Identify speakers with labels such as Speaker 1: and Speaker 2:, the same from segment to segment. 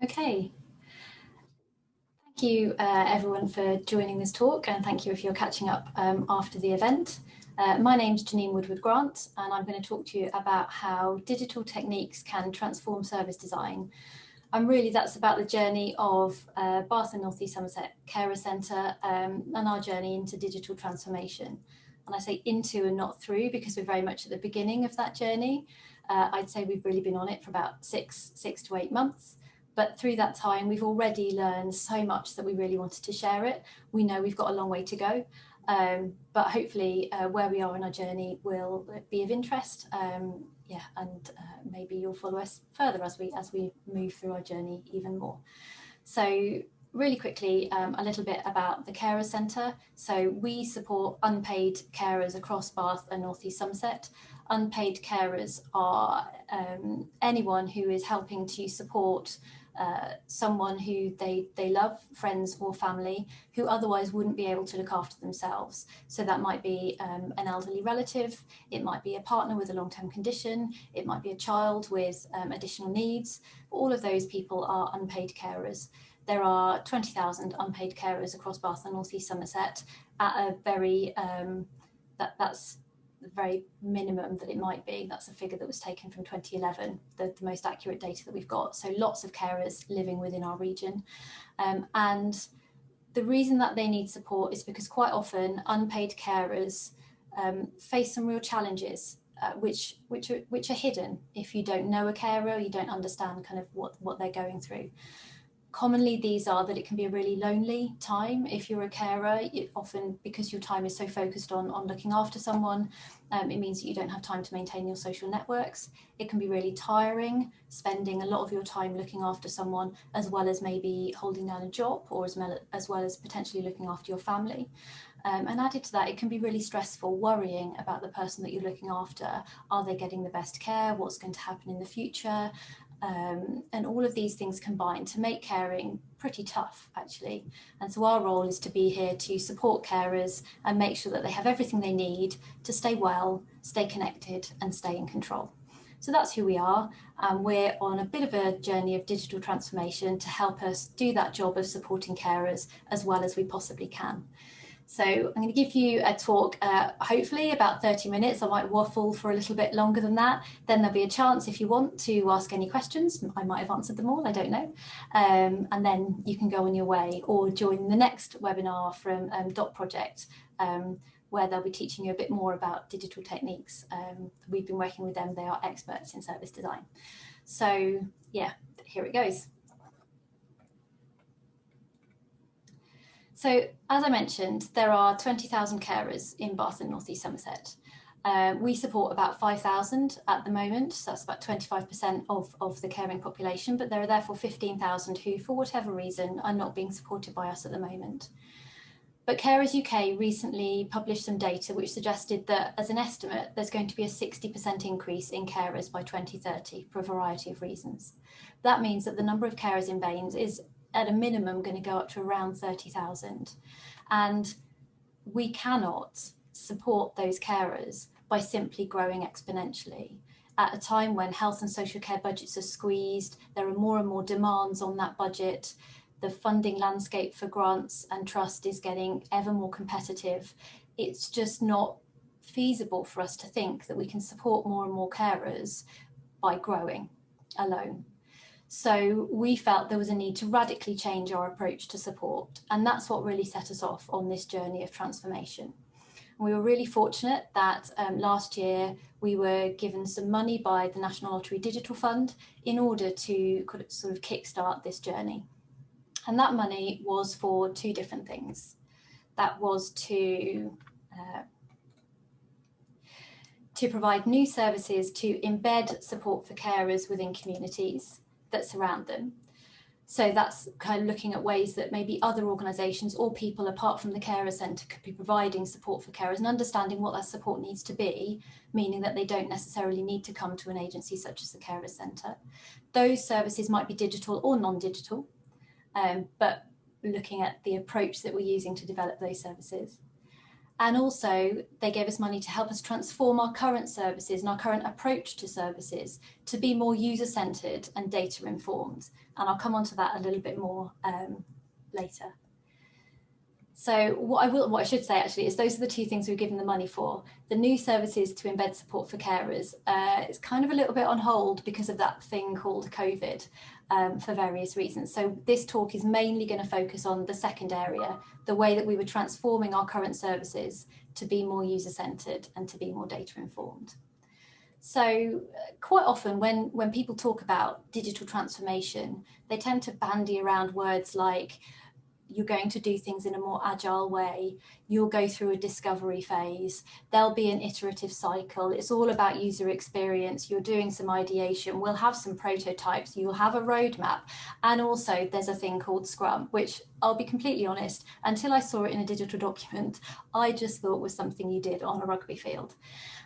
Speaker 1: Okay, thank you everyone for joining this talk, and thank you if you're catching up after the event. My name's Janine Woodward Grant, and I'm going to talk to you about how digital techniques can transform service design. And really that's about the journey of Bath and North East Somerset Carer Centre and our journey into digital transformation. And I say into and not through because we're very much at the beginning of that journey. I'd say we've really been on it for about six to 8 months. But through that time, we've already learned so much that we really wanted to share it. We know we've got a long way to go, but hopefully where we are in our journey will be of interest. Maybe you'll follow us further as we move through our journey even more. So really quickly, a little bit about the Carer Centre. So we support unpaid carers across Bath and North East Somerset. Unpaid carers are anyone who is helping to support someone who they love, friends or family, who otherwise wouldn't be able to look after themselves. So that might be an elderly relative, it might be a partner with a long-term condition, it might be a child with additional needs. All of those people are unpaid carers. There are 20,000 unpaid carers across Bath and North East Somerset at a very, that's the very minimum that it might be. That's a figure that was taken from 2011, the most accurate data that we've got. So lots of carers living within our region. And the reason that they need support is because quite often unpaid carers face some real challenges which are hidden if you don't know a carer, you don't understand kind of what they're going through. Commonly, these are that it can be a really lonely time if you're a carer. Often, because your time is so focused on looking after someone, it means that you don't have time to maintain your social networks. It can be really tiring, spending a lot of your time looking after someone, as well as maybe holding down a job, or as well as potentially looking after your family. And added to that, it can be really stressful, worrying about the person that you're looking after. Are they getting the best care? What's going to happen in the future? And all of these things combine to make caring pretty tough, actually. And so our role is to be here to support carers and make sure that they have everything they need to stay well, stay connected, and stay in control. So that's who we are. We're on a bit of a journey of digital transformation to help us do that job of supporting carers as well as we possibly can. So I'm going to give you a talk, hopefully about 30 minutes. I might waffle for a little bit longer than that. Then there'll be a chance if you want to ask any questions. I might have answered them all, I don't know. And then you can go on your way or join the next webinar from Dot Project, where they'll be teaching you a bit more about digital techniques. We've been working with them. They are experts in service design. So yeah, here it goes. So, as I mentioned, there are 20,000 carers in Bath and North East Somerset. We support about 5,000 at the moment, so that's about 25% of the caring population, but there are therefore 15,000 who, for whatever reason, are not being supported by us at the moment. But Carers UK recently published some data which suggested that, as an estimate, there's going to be a 60% increase in carers by 2030 for a variety of reasons. That means that the number of carers in BAMES is at a minimum going to go up to around 30,000. And we cannot support those carers by simply growing exponentially. At a time when health and social care budgets are squeezed, there are more and more demands on that budget. The funding landscape for grants and trust is getting ever more competitive. It's just not feasible for us to think that we can support more and more carers by growing alone. So we felt there was a need to radically change our approach to support, and that's what really set us off on this journey of transformation. We were really fortunate that last year we were given some money by the National Lottery Digital Fund in order to sort of kickstart this journey. And that money was for two different things. That was to provide new services to embed support for carers within communities that surround them. So that's kind of looking at ways that maybe other organisations or people apart from the Carer Centre could be providing support for carers and understanding what that support needs to be, meaning that they don't necessarily need to come to an agency such as the Carer Centre. Those services might be digital or non-digital, but looking at the approach that we're using to develop those services. And also they gave us money to help us transform our current services and our current approach to services to be more user-centered and data-informed. And I'll come on to that a little bit more later. So what I should say actually is those are the two things we've given the money for. The new services to embed support for carers is kind of a little bit on hold because of that thing called COVID for various reasons. So this talk is mainly going to focus on the second area, the way that we were transforming our current services to be more user-centered and to be more data-informed. So quite often when people talk about digital transformation, they tend to bandy around words like you're going to do things in a more agile way, you'll go through a discovery phase, there'll be an iterative cycle, it's all about user experience, you're doing some ideation, we'll have some prototypes, you'll have a roadmap, and also there's a thing called Scrum, which I'll be completely honest, until I saw it in a digital document, I just thought was something you did on a rugby field.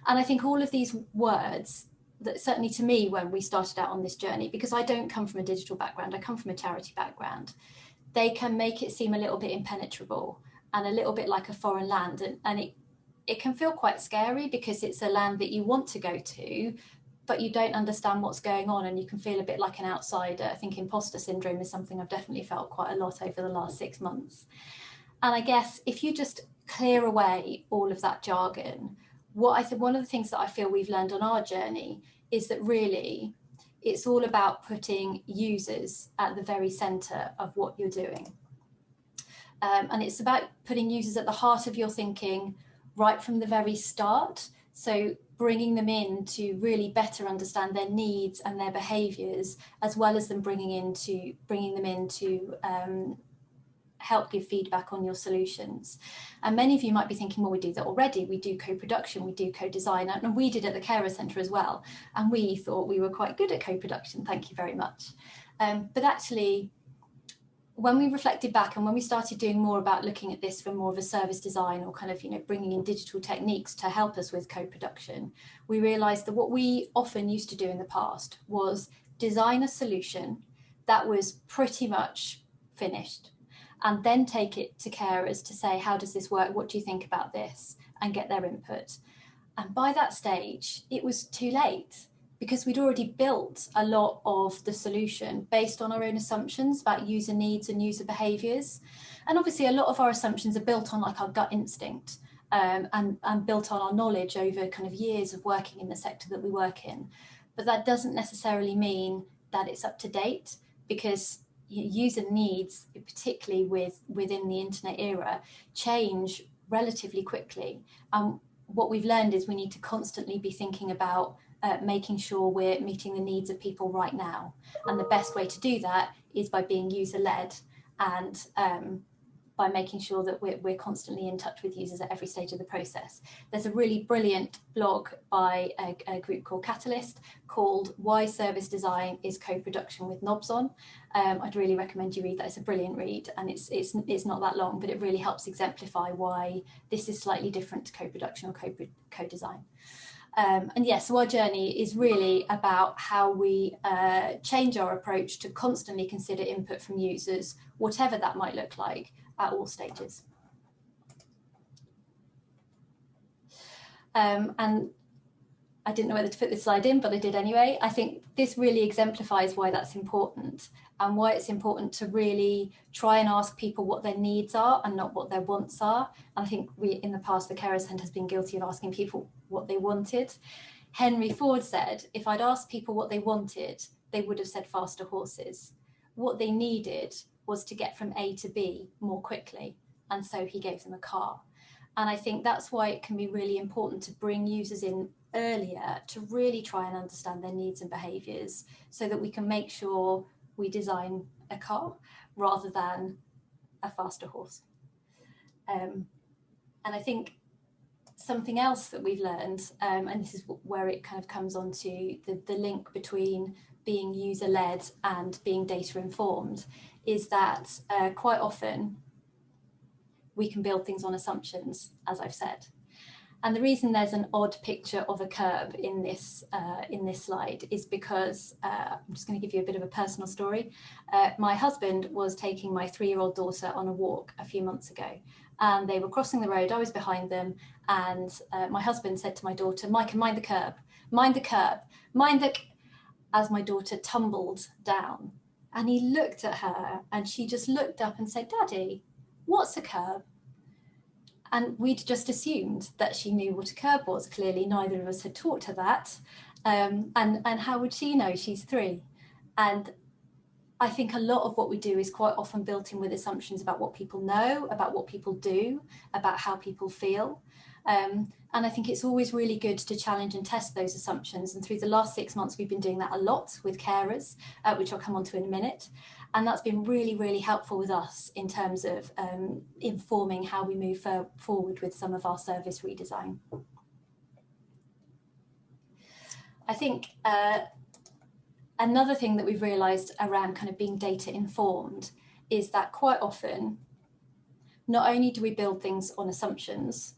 Speaker 1: And I think all of these words, that certainly to me when we started out on this journey, because I don't come from a digital background, I come from a charity background, they can make it seem a little bit impenetrable and a little bit like a foreign land. And it can feel quite scary because it's a land that you want to go to, but you don't understand what's going on and you can feel a bit like an outsider. I think imposter syndrome is something I've definitely felt quite a lot over the last 6 months. And I guess if you just clear away all of that jargon, one of the things that I feel we've learned on our journey is that really it's all about putting users at the very center of what you're doing. And it's about putting users at the heart of your thinking right from the very start. So bringing them in to really better understand their needs and their behaviors, as well as them bringing them in to help give feedback on your solutions. And many of you might be thinking, well, we do that already. We do co-production, we do co-design, and we did at the Carer Centre as well. And we thought we were quite good at co-production, thank you very much. But actually, when we reflected back and when we started doing more about looking at this from more of a service design or kind of, bringing in digital techniques to help us with co-production, we realised that what we often used to do in the past was design a solution that was pretty much finished, and then take it to carers to say, how does this work? What do you think about this? And get their input. And by that stage, it was too late because we'd already built a lot of the solution based on our own assumptions about user needs and user behaviours. And obviously a lot of our assumptions are built on like our gut instinct and built on our knowledge over kind of years of working in the sector that we work in. But that doesn't necessarily mean that it's up to date, because user needs, particularly within the internet era, change relatively quickly. And what we've learned is we need to constantly be thinking about making sure we're meeting the needs of people right now. And the best way to do that is by being user-led and by making sure that we're constantly in touch with users at every stage of the process. There's a really brilliant blog by a group called Catalyst called Why Service Design is Co-Production with Knobs On. I'd really recommend you read that. It's a brilliant read, and it's not that long, but it really helps exemplify why this is slightly different to co-production or co-design. And yes, so our journey is really about how we change our approach to constantly consider input from users, whatever that might look like, at all stages. And I didn't know whether to put this slide in, but I did anyway. I think this really exemplifies why that's important and why it's important to really try and ask people what their needs are and not what their wants are. And I think in the past, the Carer Centre has been guilty of asking people what they wanted. Henry Ford said, if I'd asked people what they wanted, they would have said faster horses. What they needed was to get from A to B more quickly. And so he gave them a car. And I think that's why it can be really important to bring users in earlier to really try and understand their needs and behaviours so that we can make sure we design a car rather than a faster horse. And I think something else that we've learned, and this is where it kind of comes on to the link between being user-led and being data-informed, is that quite often we can build things on assumptions, as I've said. And the reason there's an odd picture of a curb in this slide is because I'm just going to give you a bit of a personal story. My husband was taking my 3-year-old daughter on a walk a few months ago, and they were crossing the road. I was behind them, and my husband said to my daughter, "Micah, mind the curb, mind the curb, mind the," as my daughter tumbled down. And he looked at her, and she just looked up and said, "Daddy, what's a curb?" And we'd just assumed that she knew what a curb was. Clearly, neither of us had taught her that. And how would she know? She's 3. And I think a lot of what we do is quite often built in with assumptions about what people know, about what people do, about how people feel. And I think it's always really good to challenge and test those assumptions. And through the last 6 months, we've been doing that a lot with carers, which I'll come on to in a minute. And that's been really, really helpful with us in terms of informing how we move forward with some of our service redesign. I think another thing that we've realised around kind of being data informed is that quite often, not only do we build things on assumptions,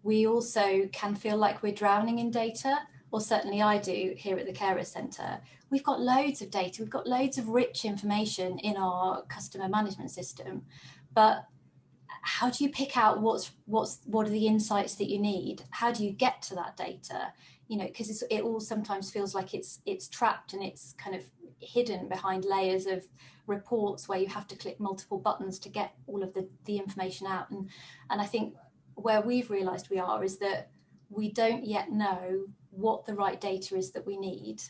Speaker 1: we also can feel like we're drowning in data, or certainly I do here at the Carer Centre. We've got loads of data, we've got loads of rich information in our customer management system, but how do you pick out what are the insights that you need? How do you get to that data? You know, because it all sometimes feels like it's trapped and it's kind of hidden behind layers of reports where you have to click multiple buttons to get all of the information out. And I think where we've realised we are is that we don't yet know what the right data is that we need.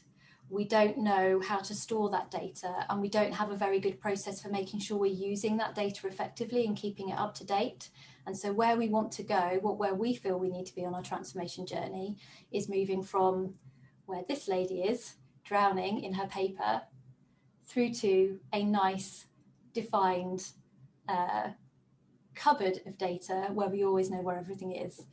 Speaker 1: We don't know how to store that data, and we don't have a very good process for making sure we're using that data effectively and keeping it up to date. And so where we want to go, where we feel we need to be on our transformation journey, is moving from where this lady is, drowning in her paper, through to a nice, defined cupboard of data where we always know where everything is.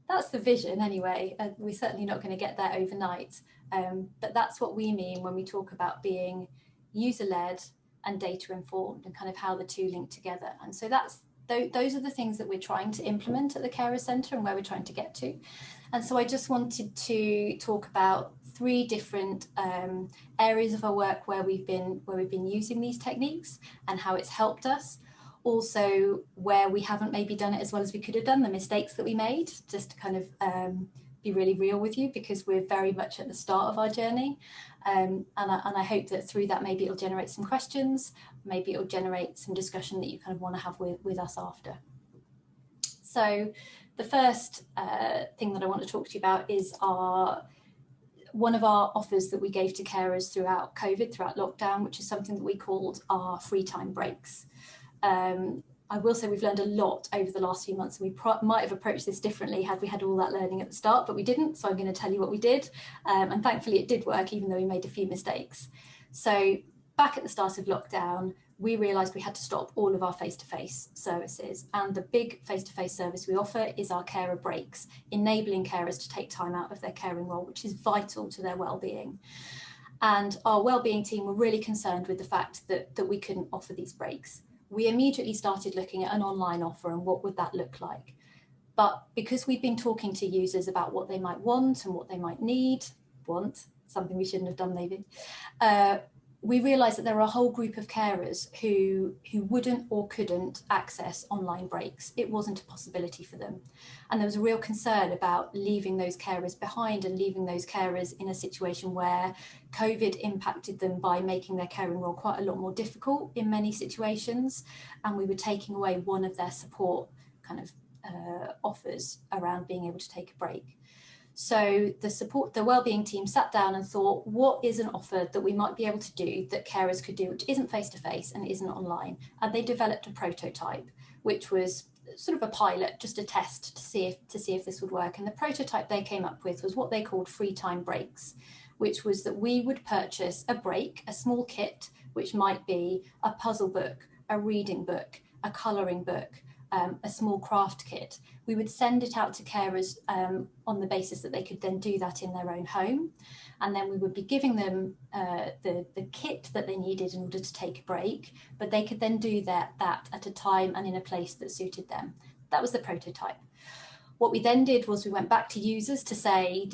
Speaker 1: That's the vision anyway. We're certainly not going to get there overnight, but that's what we mean when we talk about being user-led and data-informed, and kind of how the two link together. And so those are the things that we're trying to implement at the Carer Centre and where we're trying to get to. And so I just wanted to talk about 3 different areas of our work where we've been using these techniques and how it's helped us. Also, where we haven't maybe done it as well as we could have done, the mistakes that we made, just to kind of be really real with you, because we're very much at the start of our journey. And I hope that through that, maybe it'll generate some questions, maybe it'll generate some discussion that you kind of want to have with us after. So the first thing that I want to talk to you about is one of our offers that we gave to carers throughout COVID, throughout lockdown, which is something that we called our free time breaks. I will say we've learned a lot over the last few months, and we might have approached this differently had we had all that learning at the start, but we didn't. So I'm going to tell you what we did. And thankfully it did work, even though we made a few mistakes. So back at the start of lockdown, we realised we had to stop all of our face-to-face services. And the big face-to-face service we offer is our carer breaks, enabling carers to take time out of their caring role, which is vital to their well-being. And our well-being team were really concerned with the fact that we couldn't offer these breaks. We immediately started looking at an online offer and what would that look like. But because we'd been talking to users about what they might want and what they might need, something we shouldn't have done maybe, we realised that there are a whole group of carers who wouldn't or couldn't access online breaks. It wasn't a possibility for them. And there was a real concern about leaving those carers behind and leaving those carers in a situation where COVID impacted them by making their caring role quite a lot more difficult in many situations. And we were taking away one of their support kind of offers around being able to take a break. So the wellbeing team sat down and thought, what is an offer that we might be able to do that carers could do, which isn't face-to-face and isn't online? And they developed a prototype, which was sort of a pilot, just a test to see if this would work. And the prototype they came up with was what they called free time breaks, which was that we would purchase a break, a small kit, which might be a puzzle book, a reading book, a colouring book, a small craft kit. We would send it out to carers on the basis that they could then do that in their own home. And then we would be giving them the kit that they needed in order to take a break, but they could then do that at a time and in a place that suited them. That was the prototype. What we then did was we went back to users to say,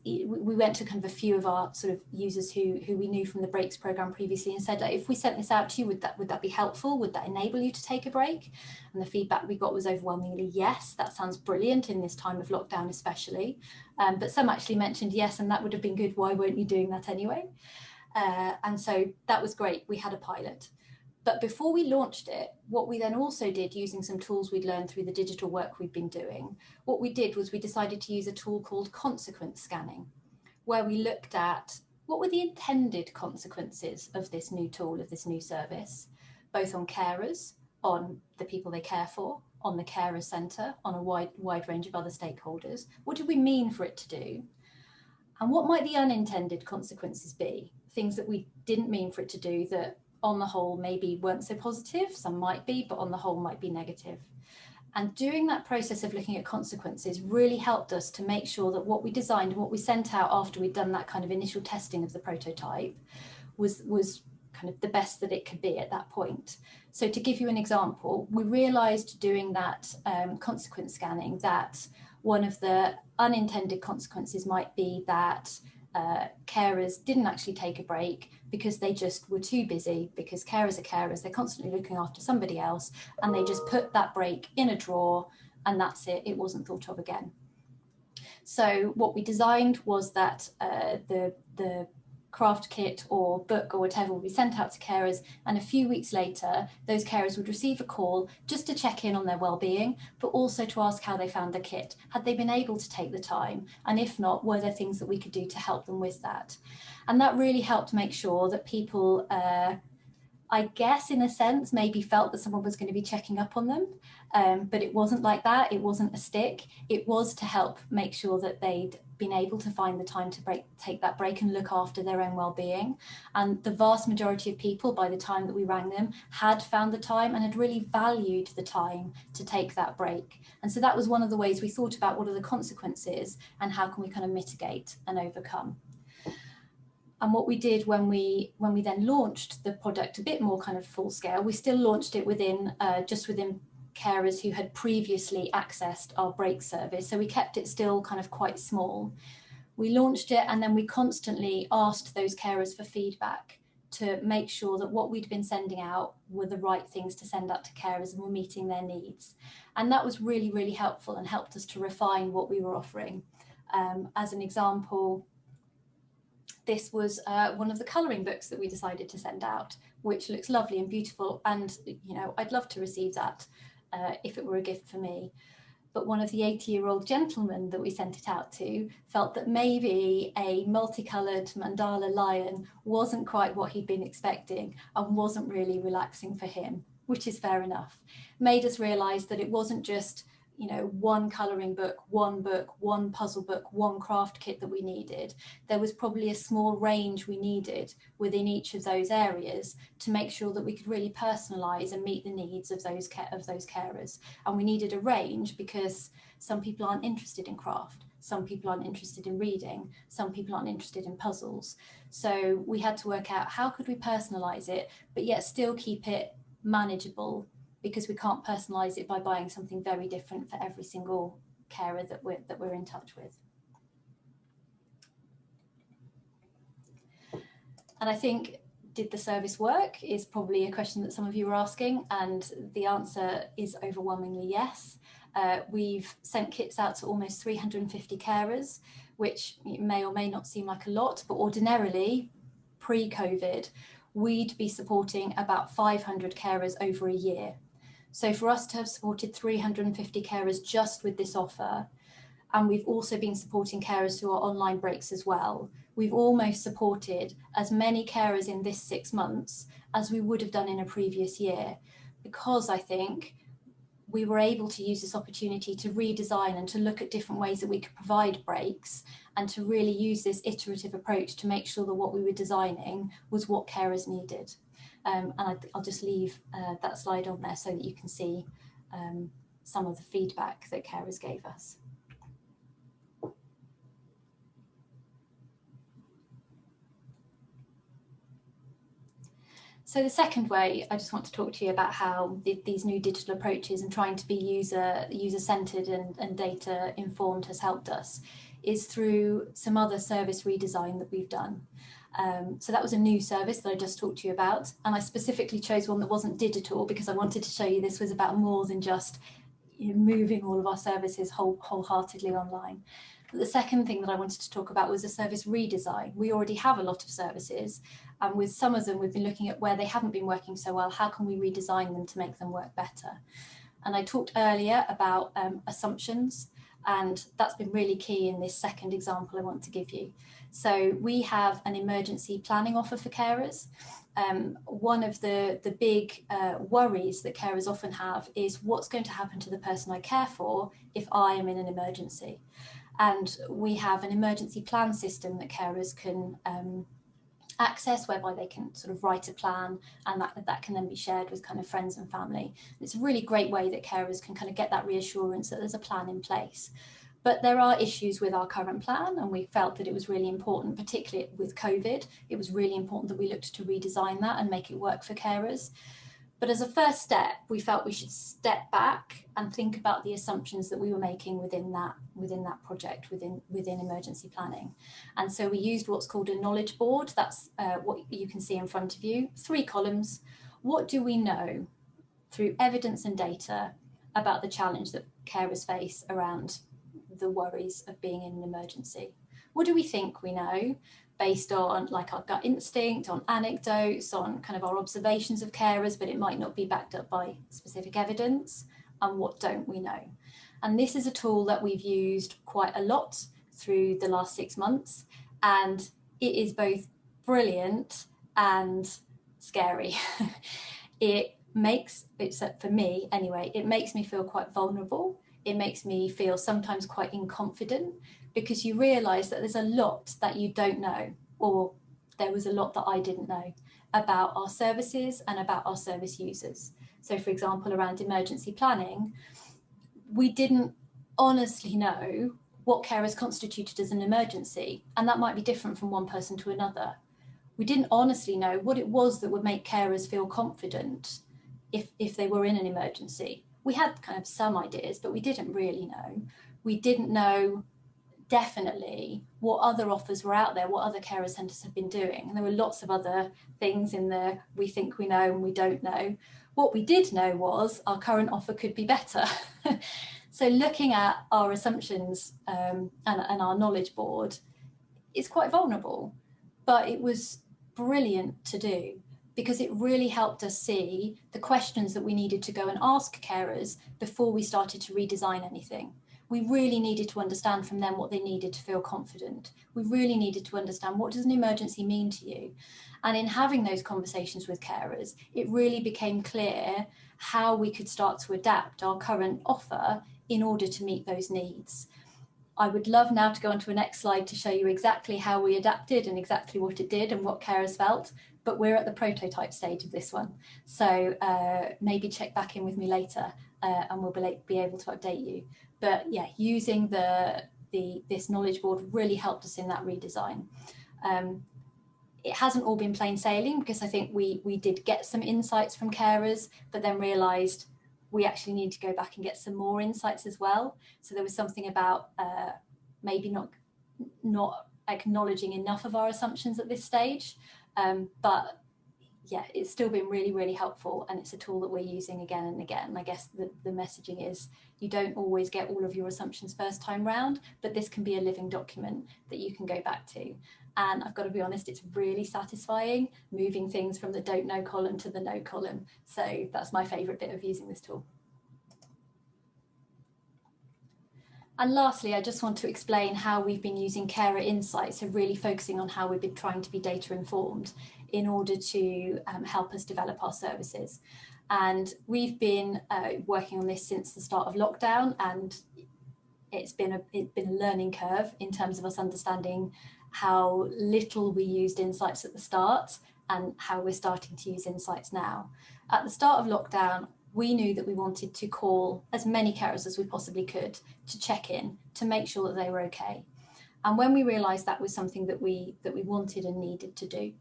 Speaker 1: we went to kind of a few of our sort of users who we knew from the breaks program previously and said, if we sent this out to you, would that be helpful? Would that enable you to take a break? And the feedback we got was overwhelmingly yes, that sounds brilliant in this time of lockdown especially. But some actually mentioned yes, and that would have been good. Why weren't you doing that anyway? And so that was great. We had a pilot. But before we launched it, what we then also did, using some tools we'd learned through the digital work we'd been doing, what we did was we decided to use a tool called consequence scanning, where we looked at what were the intended consequences of this new tool, of this new service, both on carers, on the people they care for, on the carer centre, on a wide range of other stakeholders. What did we mean for it to do? And what might the unintended consequences be? Things that we didn't mean for it to do that on the whole maybe weren't so positive, some might be, but on the whole might be negative. And doing that process of looking at consequences really helped us to make sure that what we designed and what we sent out after we'd done that kind of initial testing of the prototype was kind of the best that it could be at that point. So to give you an example, we realized doing that consequence scanning that one of the unintended consequences might be that carers didn't actually take a break because they just were too busy, because carers are carers, they're constantly looking after somebody else, and they just put that break in a drawer and that's it, it wasn't thought of again. So what we designed was that the craft kit or book or whatever would be sent out to carers, and a few weeks later those carers would receive a call just to check in on their well-being, but also to ask how they found the kit. Had they been able to take the time, and if not, were there things that we could do to help them with that? And that really helped make sure that people I guess in a sense maybe felt that someone was going to be checking up on them, but it wasn't like that. It wasn't a stick. It was to help make sure that they'd been able to find the time to take that break and look after their own well-being. And the vast majority of people, by the time that we rang them, had found the time and had really valued the time to take that break. And so that was one of the ways we thought about what are the consequences and how can we kind of mitigate and overcome. And what we did when we then launched the product a bit more kind of full scale, we still launched it within just within carers who had previously accessed our break service. So we kept it still kind of quite small. We launched it and then we constantly asked those carers for feedback to make sure that what we'd been sending out were the right things to send out to carers and were meeting their needs. And that was really, really helpful and helped us to refine what we were offering. As an example, this was one of the colouring books that we decided to send out, which looks lovely and beautiful. And, you know, I'd love to receive that if it were a gift for me. But one of the 80-year-old gentlemen that we sent it out to felt that maybe a multicoloured mandala lion wasn't quite what he'd been expecting and wasn't really relaxing for him, which is fair enough. Made us realise that it wasn't just, you know, one colouring book, one puzzle book, one craft kit that we needed. There was probably a small range we needed within each of those areas to make sure that we could really personalise and meet the needs of those carers. And we needed a range because some people aren't interested in craft, some people aren't interested in reading, some people aren't interested in puzzles. So we had to work out how could we personalise it, but yet still keep it manageable, because we can't personalise it by buying something very different for every single carer that we're in touch with. And I think, did the service work is probably a question that some of you are asking, and the answer is overwhelmingly yes. We've sent kits out to almost 350 carers, which may or may not seem like a lot, but ordinarily, pre-COVID, we'd be supporting about 500 carers over a year. So for us to have supported 350 carers just with this offer, and we've also been supporting carers who are online breaks as well, we've almost supported as many carers in this 6 months as we would have done in a previous year, because I think we were able to use this opportunity to redesign and to look at different ways that we could provide breaks and to really use this iterative approach to make sure that what we were designing was what carers needed. And I'll just leave that slide on there so that you can see some of the feedback that carers gave us. So the second way, I just want to talk to you about how these new digital approaches and trying to be user-centered and data-informed has helped us, is through some other service redesign that we've done. So that was a new service that I just talked to you about, and I specifically chose one that wasn't digital because I wanted to show you this was about more than just moving all of our services wholeheartedly online. But the second thing that I wanted to talk about was a service redesign. We already have a lot of services, and with some of them we've been looking at where they haven't been working so well, how can we redesign them to make them work better? And I talked earlier about assumptions, and that's been really key in this second example I want to give you. So we have an emergency planning offer for carers. One of the big worries that carers often have is what's going to happen to the person I care for if I am in an emergency. And we have an emergency plan system that carers can access, whereby they can sort of write a plan, and that can then be shared with kind of friends and family. It's a really great way that carers can kind of get that reassurance that there's a plan in place. But there are issues with our current plan, and we felt that it was really important, particularly with COVID, it was really important that we looked to redesign that and make it work for carers. But as a first step, we felt we should step back and think about the assumptions that we were making within that project, within emergency planning. And so we used what's called a knowledge board. That's what you can see in front of you. 3 columns. What do we know through evidence and data about the challenge that carers face around the worries of being in an emergency? What do we think we know based on like our gut instinct, on anecdotes, on kind of our observations of carers, but it might not be backed up by specific evidence? And what don't we know? And this is a tool that we've used quite a lot through the last 6 months, and it is both brilliant and scary. For me anyway, it makes me feel quite vulnerable. It makes me feel sometimes quite inconfident, because you realise that there's a lot that you don't know, or there was a lot that I didn't know about our services and about our service users. So for example, around emergency planning, we didn't honestly know what carers constituted as an emergency, and that might be different from one person to another. We didn't honestly know what it was that would make carers feel confident if they were in an emergency. We had kind of some ideas, but we didn't really know. We didn't know definitely what other offers were out there, what other carer centres have been doing. And there were lots of other things in there we think we know and we don't know. What we did know was our current offer could be better. So looking at our assumptions and our knowledge board is quite vulnerable, but it was brilliant to do, because it really helped us see the questions that we needed to go and ask carers before we started to redesign anything. We really needed to understand from them what they needed to feel confident. We really needed to understand, what does an emergency mean to you? And in having those conversations with carers, it really became clear how we could start to adapt our current offer in order to meet those needs. I would love now to go on to a next slide to show you exactly how we adapted and exactly what it did and what carers felt, but we're at the prototype stage of this one. So maybe check back in with me later and we'll be able to update you. But yeah, using this knowledge board really helped us in that redesign. It hasn't all been plain sailing, because I think we did get some insights from carers, but then realised we actually need to go back and get some more insights as well. So there was something about maybe not acknowledging enough of our assumptions at this stage. But yeah, it's still been really, really helpful, and it's a tool that we're using again and again. And I guess the messaging is, you don't always get all of your assumptions first time round, but this can be a living document that you can go back to. And I've got to be honest, it's really satisfying moving things from the don't know column to the know column. So that's my favourite bit of using this tool. And lastly, I just want to explain how we've been using carer insights, so really focusing on how we've been trying to be data informed in order to help us develop our services. And we've been working on this since the start of lockdown, and it's been a learning curve in terms of us understanding how little we used insights at the start and how we're starting to use insights now. At the start of lockdown, we knew that we wanted to call as many carers as we possibly could to check in, to make sure that they were okay. And when we realised that was something that we wanted and needed to do,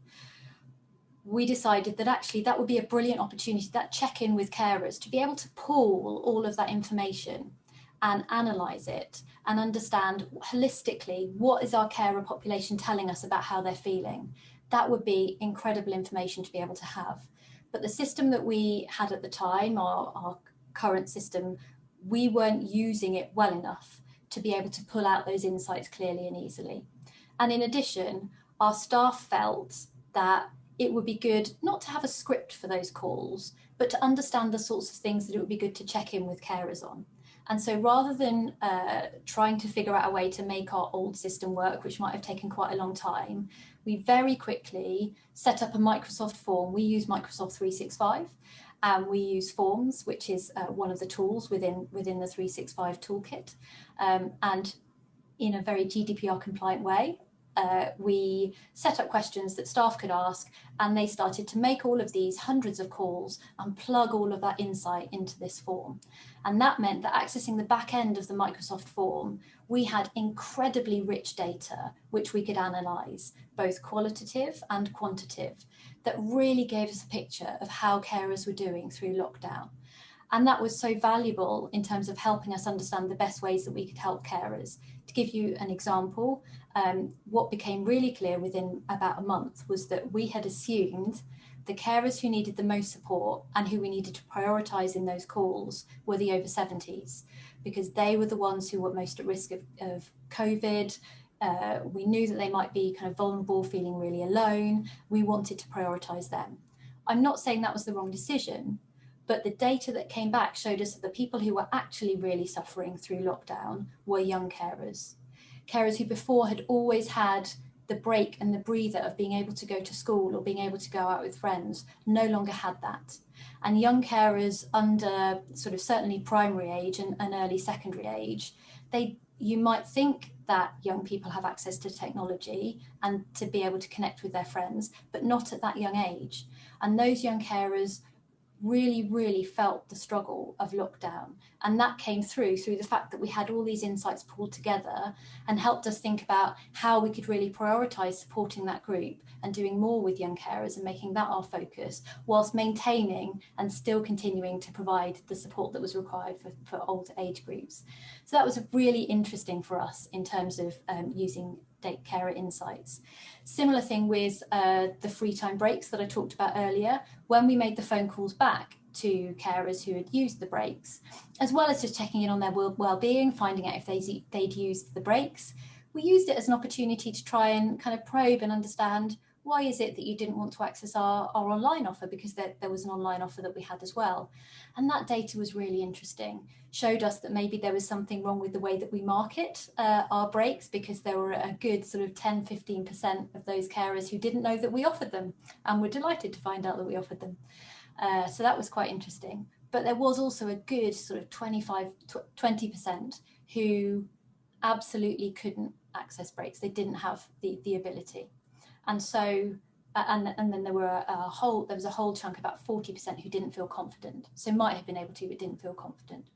Speaker 1: we decided that actually that would be a brilliant opportunity, that check-in with carers, to be able to pull all of that information and analyse it and understand holistically what is our carer population telling us about how they're feeling. That would be incredible information to be able to have. But the system that we had at the time, our current system, we weren't using it well enough to be able to pull out those insights clearly and easily. And in addition, our staff felt that it would be good not to have a script for those calls, but to understand the sorts of things that it would be good to check in with carers on. And so rather than trying to figure out a way to make our old system work, which might have taken quite a long time, we very quickly set up a Microsoft form. We use Microsoft 365, and we use Forms, which is one of the tools within the 365 toolkit. And in a very GDPR compliant way, we set up questions that staff could ask, and they started to make all of these hundreds of calls and plug all of that insight into this form. And that meant that accessing the back end of the Microsoft form, we had incredibly rich data which we could analyse, both qualitative and quantitative, that really gave us a picture of how carers were doing through lockdown. And that was so valuable in terms of helping us understand the best ways that we could help carers. To give you an example, what became really clear within about a month was that we had assumed the carers who needed the most support and who we needed to prioritise in those calls were the over 70s, because they were the ones who were most at risk of COVID. We knew that they might be kind of vulnerable, feeling really alone. We wanted to prioritise them. I'm not saying that was the wrong decision, but the data that came back showed us that the people who were actually really suffering through lockdown were young carers. Carers who before had always had the break and the breather of being able to go to school or being able to go out with friends no longer had that. And young carers under sort of certainly primary age and early secondary age, you might think that young people have access to technology and to be able to connect with their friends, but not at that young age. And those young carers really felt the struggle of lockdown, and that came through the fact that we had all these insights pulled together and helped us think about how we could really prioritise supporting that group and doing more with young carers and making that our focus, whilst maintaining and still continuing to provide the support that was required for older age groups. So that was really interesting for us in terms of using carer insights. Similar thing with the free time breaks that I talked about earlier. When we made the phone calls back to carers who had used the breaks, as well as just checking in on their well-being, finding out if they'd used the breaks, we used it as an opportunity to try and kind of probe and understand, why is it that you didn't want to access our online offer? Because there was an online offer that we had as well. And that data was really interesting. Showed us that maybe there was something wrong with the way that we market our breaks, because there were a good sort of 10-15% of those carers who didn't know that we offered them and were delighted to find out that we offered them. So that was quite interesting. But there was also a good sort of 20% who absolutely couldn't access breaks. They didn't have the ability. And so, and then there was a whole chunk, about 40%, who didn't feel confident. So might have been able to, but didn't feel confident.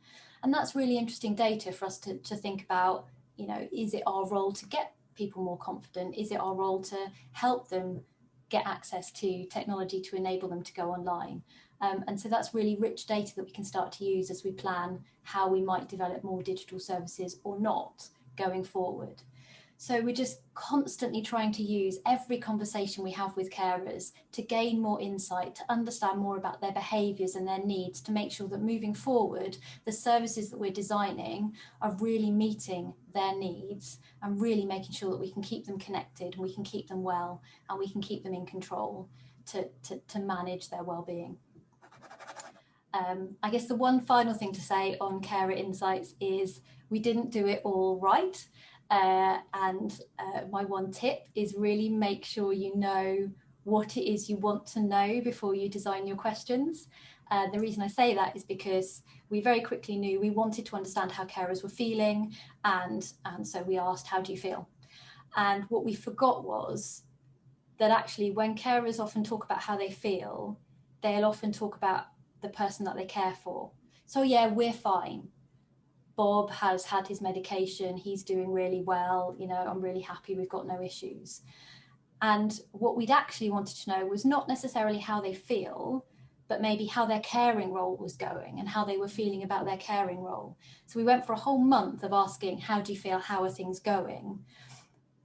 Speaker 1: And that's really interesting data for us to think about, you know, is it our role to get people more confident? Is it our role to help them get access to technology to enable them to go online? And so that's really rich data that we can start to use as we plan how we might develop more digital services or not going forward. So we're just constantly trying to use every conversation we have with carers to gain more insight, to understand more about their behaviours and their needs, to make sure that moving forward, the services that we're designing are really meeting their needs and really making sure that we can keep them connected, and we can keep them well, and we can keep them in control to manage their well-being. I guess the one final thing to say on Carer Insights is we didn't do it all right. And my one tip is really make sure you know what it is you want to know before you design your questions. The reason I say that is because we very quickly knew we wanted to understand how carers were feeling, and so we asked, how do you feel? And what we forgot was that actually when carers often talk about how they feel, they'll often talk about the person that they care for. So yeah, we're fine. Bob has had his medication, he's doing really well, you know, I'm really happy, we've got no issues. And what we'd actually wanted to know was not necessarily how they feel, but maybe how their caring role was going and how they were feeling about their caring role. So we went for a whole month of asking, how do you feel? How are things going?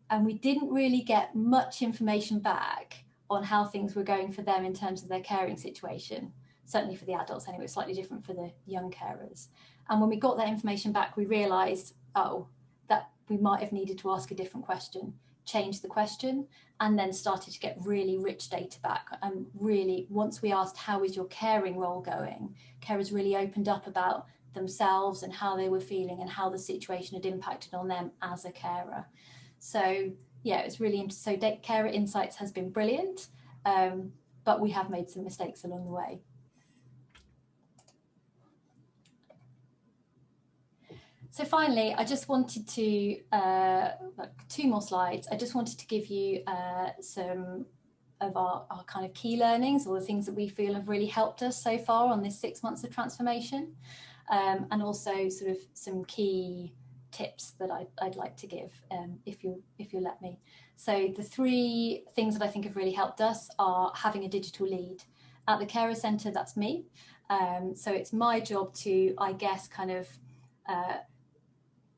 Speaker 1: And we didn't really get much information back on how things were going for them in terms of their caring situation. Certainly for the adults anyway, slightly different for the young carers. And when we got that information back, we realised, oh, that we might have needed to ask a different question, change the question, and then started to get really rich data back. And really, once we asked, how is your caring role going, carers really opened up about themselves and how they were feeling and how the situation had impacted on them as a carer. So yeah, it's really interesting. So Carer Insights has been brilliant, but we have made some mistakes along the way. So finally, I just wanted to, 2 more slides. I just wanted to give you some of our kind of key learnings, or the things that we feel have really helped us so far on this 6 months of transformation, and also sort of some key tips that I'd like to give, if you'll let me. So the 3 things that I think have really helped us are having a digital lead. At the Carer Centre, that's me. So it's my job to, I guess, kind of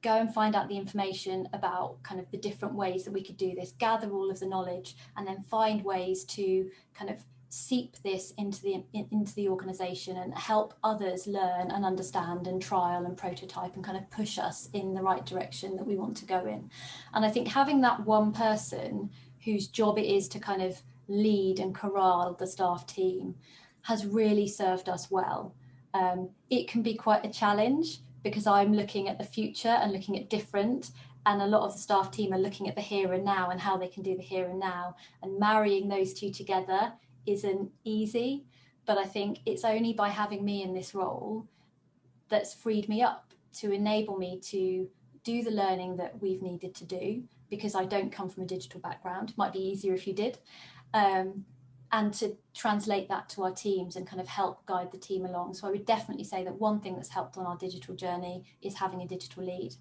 Speaker 1: go and find out the information about kind of the different ways that we could do this, gather all of the knowledge, and then find ways to kind of seep this into the organisation and help others learn and understand and trial and prototype and kind of push us in the right direction that we want to go in. And I think having that one person whose job it is to kind of lead and corral the staff team has really served us well. It can be quite a challenge, because I'm looking at the future and looking at different, and a lot of the staff team are looking at the here and now and how they can do the here and now, and marrying those two together isn't easy. But I think it's only by having me in this role that's freed me up to enable me to do the learning that we've needed to do, because I don't come from a digital background. It might be easier if you did. And to translate that to our teams and kind of help guide the team along. So I would definitely say that one thing that's helped on our digital journey is having a digital lead.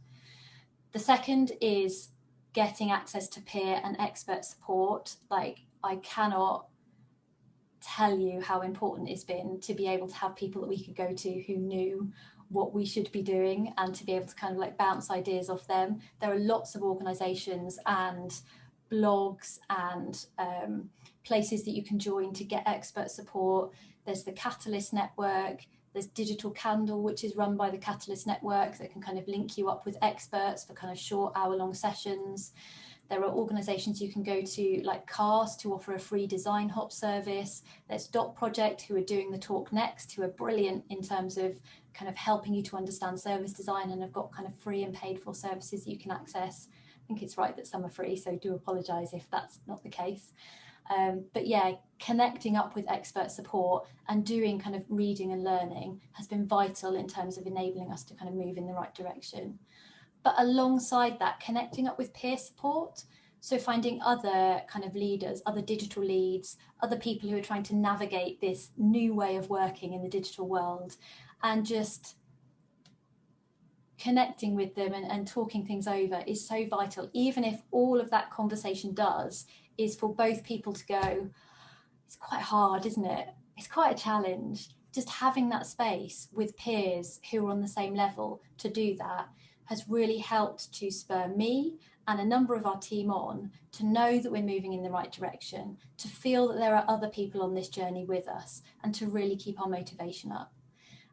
Speaker 1: The second is getting access to peer and expert support. Like, I cannot tell you how important it's been to be able to have people that we could go to who knew what we should be doing, and to be able to kind of like bounce ideas off them. There are lots of organisations and blogs and places that you can join to get expert support. There's the Catalyst Network, there's Digital Candle, which is run by the Catalyst Network, that can kind of link you up with experts for kind of short hour-long sessions. There are organisations you can go to like CAST, to offer a free design hop service. There's Dot Project, who are doing the Talk Next, who are brilliant in terms of kind of helping you to understand service design, and have got kind of free and paid for services that you can access. I think it's right that some are free, so do apologise if that's not the case. But yeah, connecting up with expert support and doing kind of reading and learning has been vital in terms of enabling us to kind of move in the right direction. But alongside that, connecting up with peer support. So finding other kind of leaders, other digital leads, other people who are trying to navigate this new way of working in the digital world, and just connecting with them and talking things over is so vital. Even if all of that conversation does is for both people to go, it's quite hard, isn't it? It's quite a challenge. Just having that space with peers who are on the same level to do that has really helped to spur me and a number of our team on to know that we're moving in the right direction, to feel that there are other people on this journey with us, and to really keep our motivation up.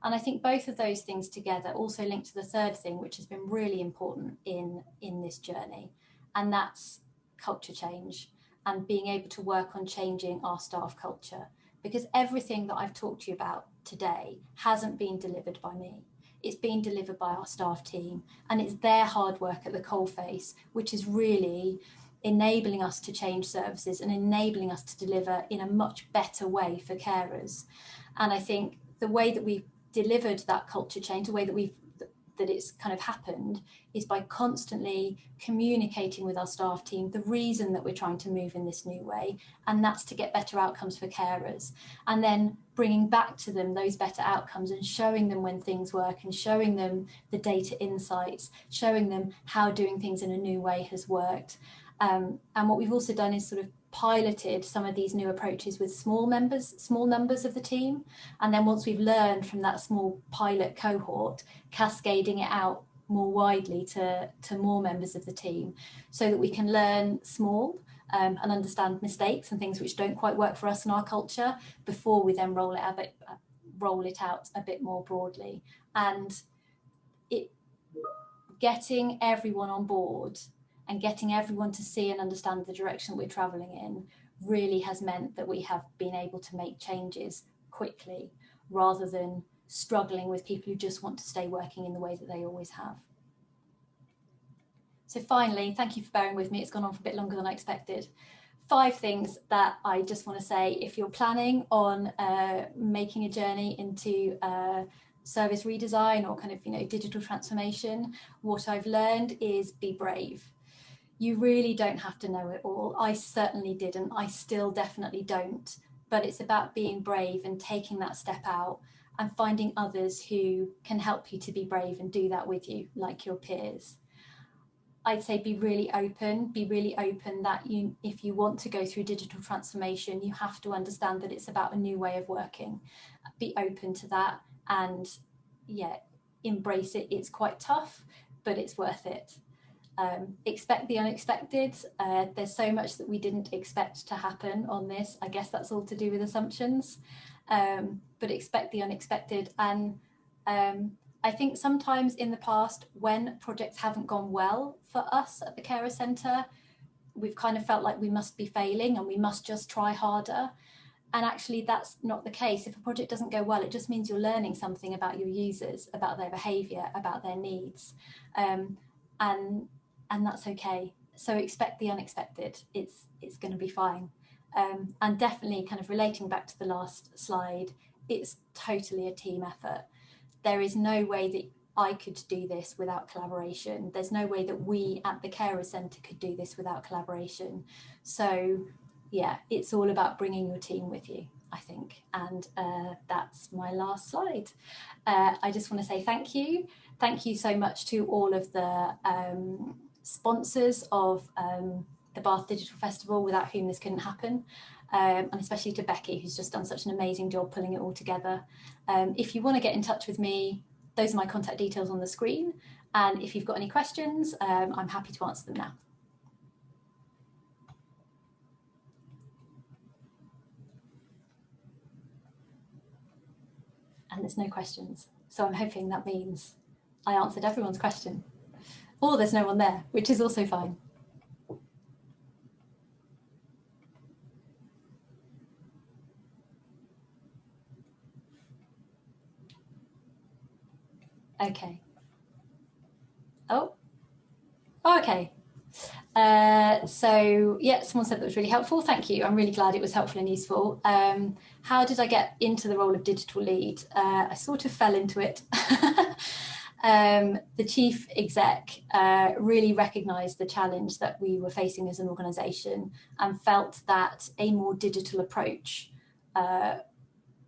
Speaker 1: And I think both of those things together also link to the third thing, which has been really important in this journey, and that's culture change and being able to work on changing our staff culture. Because everything that I've talked to you about today hasn't been delivered by me. It's been delivered by our staff team, and it's their hard work at the coalface, which is really enabling us to change services and enabling us to deliver in a much better way for carers. And I think the way that we've delivered that culture change, the way that it's kind of happened, is by constantly communicating with our staff team the reason that we're trying to move in this new way, and that's to get better outcomes for carers, and then bringing back to them those better outcomes and showing them when things work, and showing them the data insights, showing them how doing things in a new way has worked. And what we've also done is sort of piloted some of these new approaches with small numbers of the team, and then once we've learned from that small pilot cohort, cascading it out more widely to more members of the team, so that we can learn small and understand mistakes and things which don't quite work for us in our culture before we then roll it out a bit more broadly. And getting everyone on board and getting everyone to see and understand the direction we're traveling in really has meant that we have been able to make changes quickly, rather than struggling with people who just want to stay working in the way that they always have. So finally, thank you for bearing with me. It's gone on for a bit longer than I expected. 5 things that I just want to say. If you're planning on making a journey into service redesign or kind of, digital transformation, what I've learned is be brave. You really don't have to know it all. I certainly didn't. I still definitely don't. But it's about being brave and taking that step out and finding others who can help you to be brave and do that with you, like your peers. I'd say be really open that if you want to go through digital transformation, you have to understand that it's about a new way of working. Be open to that and embrace it. It's quite tough, but it's worth it. Expect the unexpected. There's so much that we didn't expect to happen on this. I guess that's all to do with assumptions, but expect the unexpected. And I think sometimes in the past, when projects haven't gone well for us at the Carer Centre, we've kind of felt like we must be failing and we must just try harder. And actually that's not the case. If a project doesn't go well, it just means you're learning something about your users, about their behaviour, about their needs. And that's okay. So expect the unexpected. It's going to be fine. And definitely, kind of relating back to the last slide, it's totally a team effort. There is no way that I could do this without collaboration. There's no way that we at the Carer Centre could do this without collaboration. So yeah, it's all about bringing your team with you, I think. And that's my last slide. I just want to say thank you. Thank you so much to all of the sponsors of the Bath Digital Festival, without whom this couldn't happen. And especially to Becky, who's just done such an amazing job pulling it all together. If you want to get in touch with me, those are my contact details on the screen. And if you've got any questions, I'm happy to answer them now. And there's no questions. So I'm hoping that means I answered everyone's question. Or there's no one there, which is also fine. Okay. Oh, okay. So yeah, someone said that was really helpful. Thank you. I'm really glad it was helpful and useful. How did I get into the role of digital lead? I sort of fell into it. The chief exec really recognised the challenge that we were facing as an organisation and felt that a more digital approach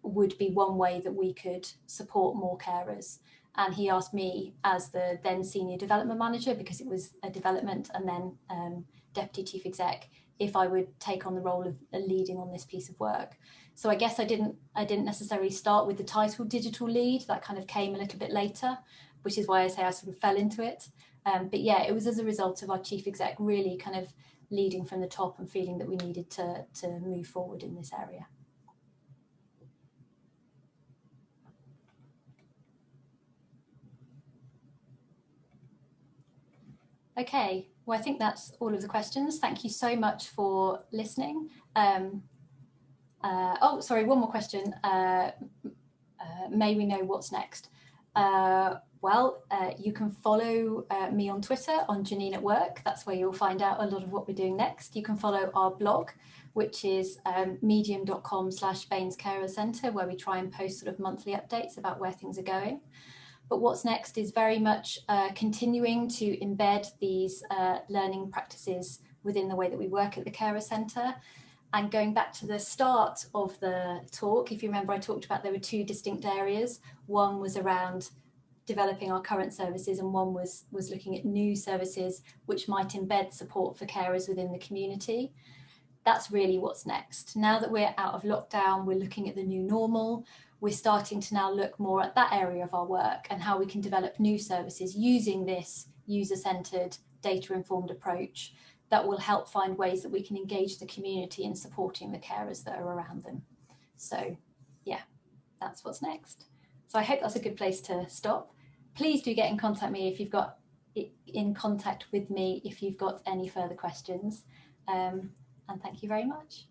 Speaker 1: would be one way that we could support more carers. And he asked me, as the then senior development manager, because it was a development and then deputy chief exec, if I would take on the role of leading on this piece of work. So I guess I didn't necessarily start with the title digital lead. That kind of came a little bit later, which is why I say I sort of fell into it. But yeah, it was as a result of our chief exec really kind of leading from the top and feeling that we needed to move forward in this area. Okay, well, I think that's all of the questions. Thank you so much for listening. Oh, sorry, one more question. May we know what's next? You can follow me on Twitter on Janine at Work. That's where you'll find out a lot of what we're doing next. You can follow our blog, which is medium.com/Baines Carer Centre, where we try and post sort of monthly updates about where things are going. But what's next is very much continuing to embed these learning practices within the way that we work at the Carer Centre. And going back to the start of the talk, if you remember, I talked about there were 2 distinct areas. One was around developing our current services, and one was looking at new services which might embed support for carers within the community. that's really what's next. Now that we're out of lockdown, we're looking at the new normal. We're starting to now look more at that area of our work and how we can develop new services using this user-centred, data-informed approach that will help find ways that we can engage the community in supporting the carers that are around them. So yeah, that's what's next. So I hope that's a good place to stop. Please do get in contact with me if you've got any further questions. And thank you very much.